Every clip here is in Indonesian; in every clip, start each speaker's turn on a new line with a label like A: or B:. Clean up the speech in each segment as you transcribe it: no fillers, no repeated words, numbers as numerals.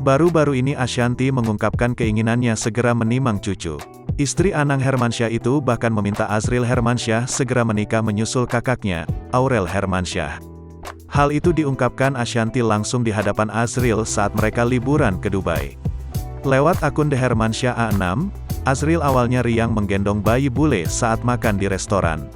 A: Baru-baru ini Ashanty mengungkapkan keinginannya segera menimang cucu. Istri Anang Hermansyah itu bahkan meminta Azril Hermansyah segera menikah menyusul kakaknya, Aurel Hermansyah. Hal itu diungkapkan Ashanty langsung di hadapan Azril saat mereka liburan ke Dubai. Lewat akun The Hermansyah A6, Azril awalnya riang menggendong bayi bule saat makan di restoran.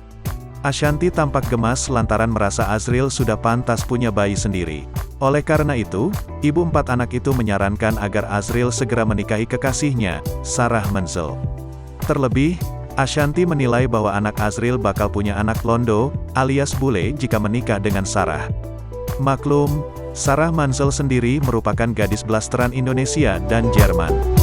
A: Ashanty tampak gemas lantaran merasa Azril sudah pantas punya bayi sendiri. Oleh karena itu, ibu 4 anak itu menyarankan agar Azril segera menikahi kekasihnya, Sarah Manzel. Terlebih, Ashanty menilai bahwa anak Azril bakal punya anak londo, alias bule jika menikah dengan Sarah. Maklum, Sarah Manzel sendiri merupakan gadis blasteran Indonesia dan Jerman.